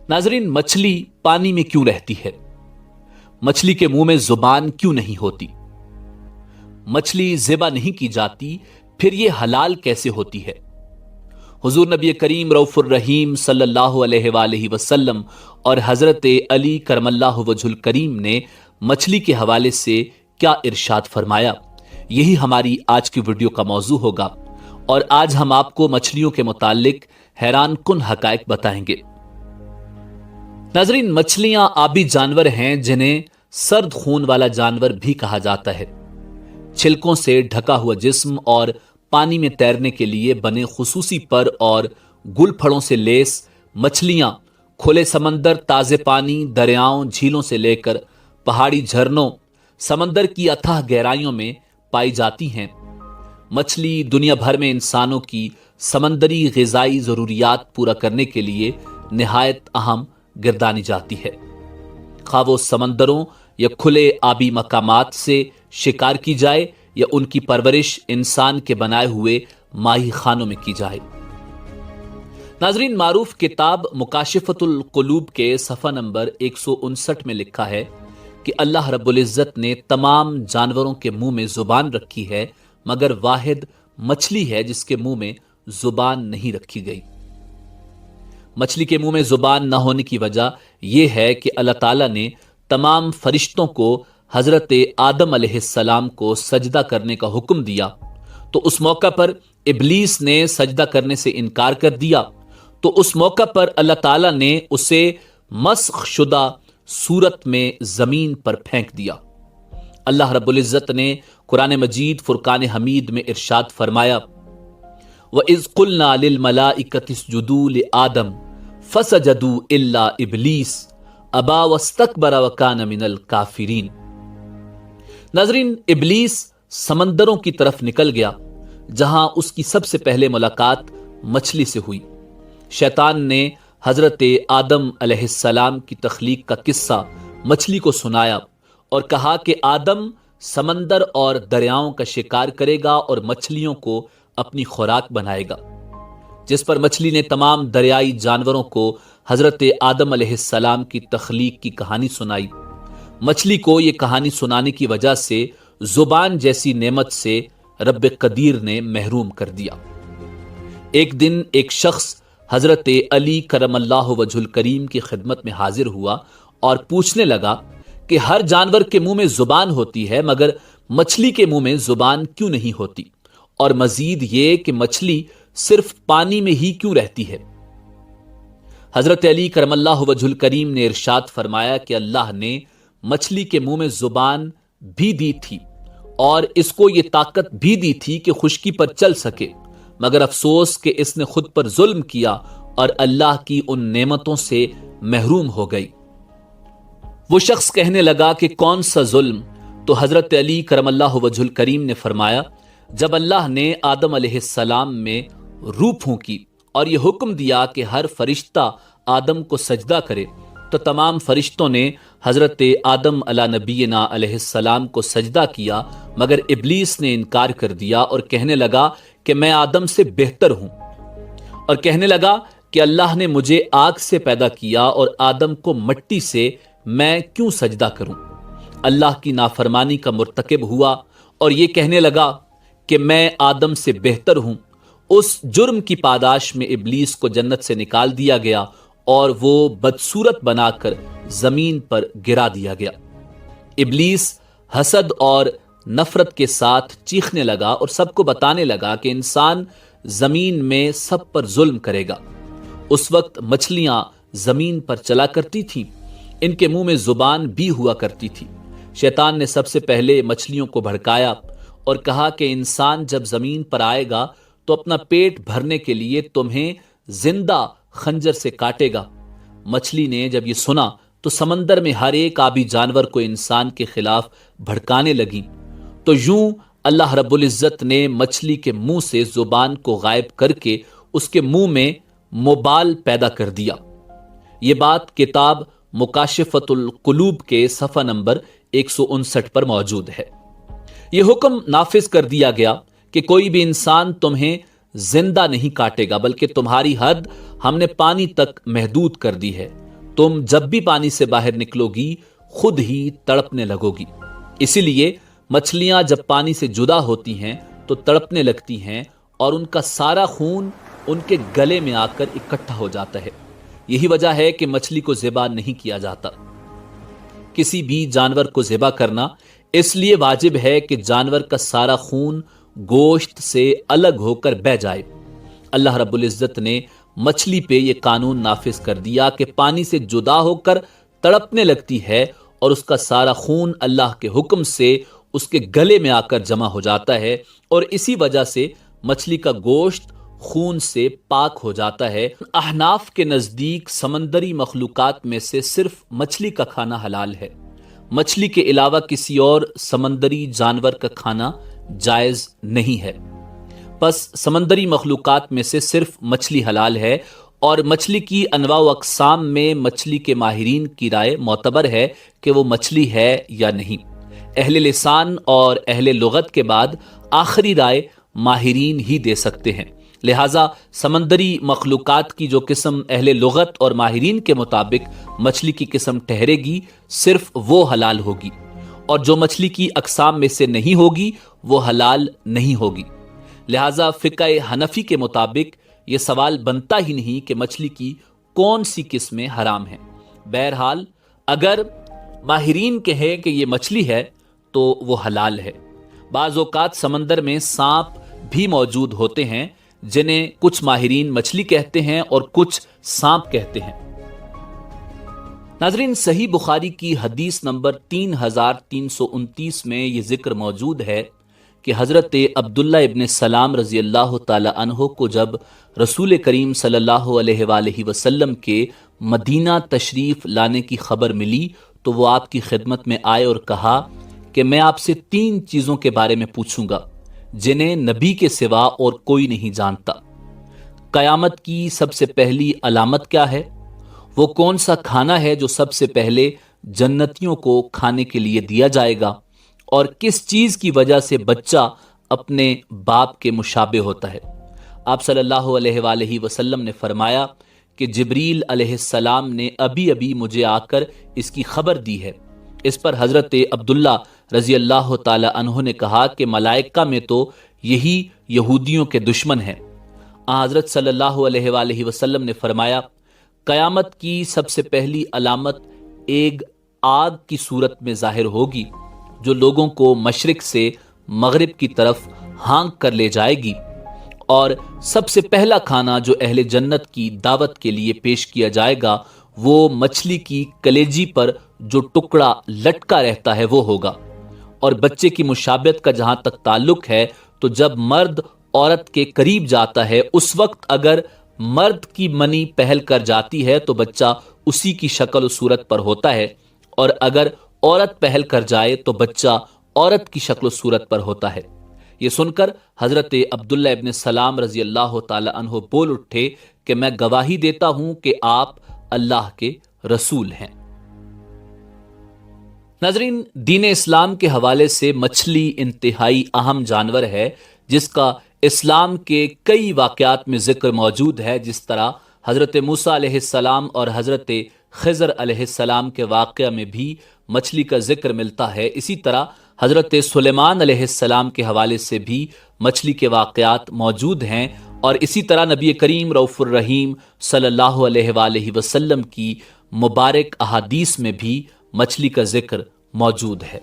नाजरीन, मछली पानी में क्यों रहती है? मछली के मुंह में जुबान क्यों नहीं होती? मछली ज़िबा नहीं की जाती, फिर यह हलाल कैसे होती है? हुजूर नबी करीम रऊफुर रहीम सल्लल्लाहु अलैहि वसल्लम और हजरत अली करमल्लाहु वजहुल करीम ने मछली के हवाले से क्या इरशाद फरमाया, यही हमारी आज की वीडियो का मौजू होगा। और आज हम आपको मछलियों के मुतालिक हैरान कुन हकायक बताएंगे। नाजरीन, मछलियां आबी जानवर हैं जिन्हें सर्द खून वाला जानवर भी कहा जाता है। छिलकों से ढका हुआ जिस्म और पानी में तैरने के लिए बने खुसूसी पर और गुलफड़ों से लेस मछलियां खुले समंदर, ताजे पानी, दरियाओं, झीलों से लेकर पहाड़ी झरनों, समंदर की अथाह गहराइयों में पाई जाती हैं। मछली दुनिया भर में इंसानों की समंदरी ग़िज़ाई ज़रूरियात पूरा करने के लिए निहायत अहम गिरदानी जाती है। खा वो समंदरों या खुले आबी मकामात से शिकार की जाए या उनकी परवरिश इंसान के बनाए हुए माही खानों में की जाए। नाजरीन, मारूफ किताब मुकाशिफतुल कुलूब के सफ़ा नंबर 159 में लिखा है कि अल्लाह रब्बुल इज़्ज़त ने तमाम जानवरों के मुंह में जुबान रखी है, मगर वाहिद मछली है जिसके मुंह में जुबान नहीं रखी गई। मछली के मुंह में जुबान न होने की वजह यह है कि अल्लाह ताला ने तमाम फरिश्तों को हजरत आदम अलैहिस्सलाम को सजदा करने का हुक्म दिया, तो उस मौका पर इब्लीस ने सजदा करने से इनकार कर दिया। तो उस मौका पर अल्लाह ताला ने उसे मस्ख शुदा सूरत में जमीन पर फेंक दिया। अल्लाह रब्बुल इज़्ज़त ने कुरान मजीद फुरकान हमीद में इरशाद फरमाया, व इज़ क़ुलना लिल मलाइकति इस्जुदू लि आदम फसजदू इल्ला इब्लीस अबा वस्तकबरा व कान मिनल काफिरीन। नाज़रीन, इब्लीस समंदरों की तरफ निकल गया जहां उसकी सबसे पहले मुलाकात मछली से हुई। शैतान ने हजरत आदम अलैहिस्सलाम की तख्लीक का किस्सा मछली को सुनाया और कहा कि आदम समंदर और दरियाओं का शिकार करेगा और मछलियों को अपनी खुराक बनाएगा, जिस पर मछली ने तमाम दरियाई जानवरों को हजरत आदम अलैहिस्सलाम की तख्लीक की कहानी सुनाई। मछली को यह कहानी सुनाने की वजह से जुबान जैसी नेमत से रब कदीर ने महरूम कर दिया। एक दिन एक शख्स हजरत अली करमल्लाहु वजहुल करीम की खिदमत में हाजिर हुआ और पूछने लगा कि हर जानवर के मुंह में जुबान होती है, मगर मछली के मुंह में जुबान क्यों नहीं होती, और मजीद ये कि मछली सिर्फ पानी में ही क्यों रहती है। हजरत अली करमल्लाहु वजहुल करीम ने इरशाद फरमाया कि अल्लाह ने मछली के मुंह में जुबान भी दी थी और इसको ये ताकत भी दी थी कि खुश्की पर चल सके, मगर अफसोस कि इसने खुद पर जुल्म किया और अल्लाह की उन नेमतों से महरूम हो गई। वो शख्स कहने लगा कि कौन सा जुल्म? तो हजरत अली करमल्लाहु वजहुल करीम ने फरमाया, जब अल्लाह ने आदम अलैहिस्सलाम में रूह फूंकी और यह हुक्म दिया कि हर फरिश्ता आदम को सजदा करे, तो तमाम फरिश्तों ने हजरत आदम अला नबीना अलैहिस्सलाम को सजदा किया, मगर इब्लीस ने इनकार कर दिया और कहने लगा कि मैं आदम से बेहतर हूं, और कहने लगा कि अल्लाह ने मुझे आग से पैदा किया और आदम को मिट्टी से, मैं क्यों सजदा करूं। अल्लाह की नाफरमानी का मुर्तकिब हुआ और यह कहने लगा कि मैं आदम से बेहतर हूं। उस जुर्म की पादाश में इब्लीस को जन्नत से निकाल दिया गया और वो बदसूरत बनाकर जमीन पर गिरा दिया गया। इब्लीस हसद और नफरत के साथ चीखने लगा और सबको बताने लगा कि इंसान जमीन में सब पर जुल्म करेगा। उस वक्त मछलियां जमीन पर चला करती थीं, इनके मुंह में जुबान भी हुआ करती थी। शैतान ने सबसे पहले मछलियों को भड़काया और कहा कि इंसान जब जमीन पर आएगा तो अपना पेट भरने के लिए तुम्हें जिंदा खंजर से काटेगा। मछली ने जब ये सुना तो समंदर में हर एक आबी जानवर को इंसान के खिलाफ भड़काने लगी। तो यूं अल्लाह रब्बुल इज़्ज़त ने मछली के मुंह से जुबान को गायब करके उसके मुंह में मोबाल पैदा कर दिया। ये बात किताब मुकाशिफतुल कुलूब के सफ़ा नंबर 159 पर मौजूद है। यह हुक्म नाफिज कर दिया गया कि कोई भी इंसान तुम्हें जिंदा नहीं काटेगा, बल्कि तुम्हारी हद हमने पानी तक महदूद कर दी है। تم جب بھی پانی سے باہر نکلو گی خود ہی تڑپنے لگو گی۔ اسی لیے مچھلیاں جب پانی سے جدا ہوتی ہیں تو تڑپنے لگتی ہیں اور ان کا سارا خون ان کے گلے میں آ کر اکٹھا ہو جاتا ہے۔ یہی وجہ ہے کہ مچھلی کو ذبح نہیں کیا جاتا۔ کسی بھی جانور کو ذبح کرنا اس لیے واجب ہے کہ جانور کا سارا خون گوشت سے الگ ہو کر بہہ جائے۔ اللہ رب العزت نے مچھلی پہ یہ قانون نافذ کر دیا کہ پانی سے جدا ہو کر تڑپنے لگتی ہے اور اس کا سارا خون اللہ کے حکم سے اس کے گلے میں آ کر جمع ہو جاتا ہے، اور اسی وجہ سے مچھلی کا گوشت خون سے پاک ہو جاتا ہے۔ احناف کے نزدیک سمندری مخلوقات میں سے صرف مچھلی کا کھانا حلال ہے۔ مچھلی کے علاوہ کسی اور سمندری جانور کا کھانا جائز نہیں ہے۔ پس سمندری مخلوقات میں سے صرف مچھلی حلال ہے، اور مچھلی کی انواع و اقسام میں مچھلی کے ماہرین کی رائے معتبر ہے کہ وہ مچھلی ہے یا نہیں۔ اہل لسان اور اہل لغت کے بعد آخری رائے ماہرین ہی دے سکتے ہیں، لہٰذا سمندری مخلوقات کی جو قسم اہل لغت اور ماہرین کے مطابق مچھلی کی قسم ٹھہرے گی صرف وہ حلال ہوگی، اور جو مچھلی کی اقسام میں سے نہیں ہوگی وہ حلال نہیں ہوگی۔ لہٰذا فقہ حنفی کے مطابق یہ سوال بنتا ہی نہیں کہ مچھلی کی کون سی قسمیں حرام ہیں۔ بہرحال اگر ماہرین کہیں کہ یہ مچھلی ہے تو وہ حلال ہے۔ بعض اوقات سمندر میں سانپ بھی موجود ہوتے ہیں جنہیں کچھ ماہرین مچھلی کہتے ہیں اور کچھ سانپ کہتے ہیں۔ ناظرین، صحیح بخاری کی حدیث نمبر 3329 میں یہ ذکر موجود ہے کہ حضرت عبداللہ ابن سلام رضی اللہ تعالی عنہ کو جب رسول کریم صلی اللہ علیہ وآلہ وسلم کے مدینہ تشریف لانے کی خبر ملی تو وہ آپ کی خدمت میں آئے اور کہا کہ میں آپ سے 3 چیزوں کے بارے میں پوچھوں گا جنہیں نبی کے سوا اور کوئی نہیں جانتا۔ قیامت کی سب سے پہلی علامت کیا ہے؟ وہ کون سا کھانا ہے جو سب سے پہلے جنتیوں کو کھانے کے لیے دیا جائے گا؟ اور کس چیز کی وجہ سے بچہ اپنے باپ کے مشابہ ہوتا ہے؟ آپ صلی اللہ علیہ وآلہ وسلم نے فرمایا کہ جبریل علیہ السلام نے ابھی مجھے آ کر اس کی خبر دی ہے۔ اس پر حضرت عبداللہ رضی اللہ تعالی عنہ نے کہا کہ ملائکہ میں تو یہی یہودیوں کے دشمن ہیں۔ حضرت صلی اللہ علیہ وآلہ وسلم نے فرمایا قیامت کی سب سے پہلی علامت ایک آگ کی صورت میں ظاہر ہوگی جو لوگوں کو مشرق سے مغرب کی طرف ہانک کر لے جائے گی، اور سب سے پہلا کھانا جو اہل جنت کی دعوت کے لیے پیش کیا جائے گا وہ مچھلی کی کلیجی پر جو ٹکڑا لٹکا رہتا ہے وہ ہوگا۔ اور بچے کی مشابہت کا جہاں تک تعلق ہے تو جب مرد عورت کے قریب جاتا ہے اس وقت اگر مرد کی منی پہل کر جاتی ہے تو بچہ اسی کی شکل و صورت پر ہوتا ہے، اور اگر عورت پہل کر جائے تو بچہ عورت کی شکل و صورت پر ہوتا ہے۔ یہ سن کر حضرت عبداللہ ابن سلام رضی اللہ تعالی عنہ بول اٹھے کہ میں گواہی دیتا ہوں کہ آپ اللہ کے رسول ہیں۔ ناظرین، دین اسلام کے حوالے سے مچھلی انتہائی اہم جانور ہے جس کا اسلام کے کئی واقعات میں ذکر موجود ہے، جس طرح حضرت موسیٰ علیہ السلام اور حضرت خضر علیہ السلام کے واقعہ میں بھی مچھلی کا ذکر ملتا ہے۔ اسی طرح حضرت سلیمان علیہ السلام کے حوالے سے بھی مچھلی کے واقعات موجود ہیں، اور اسی طرح نبی کریم رؤوف الرحیم صلی اللہ علیہ وآلہ وسلم کی مبارک احادیث میں بھی مچھلی کا ذکر موجود ہے۔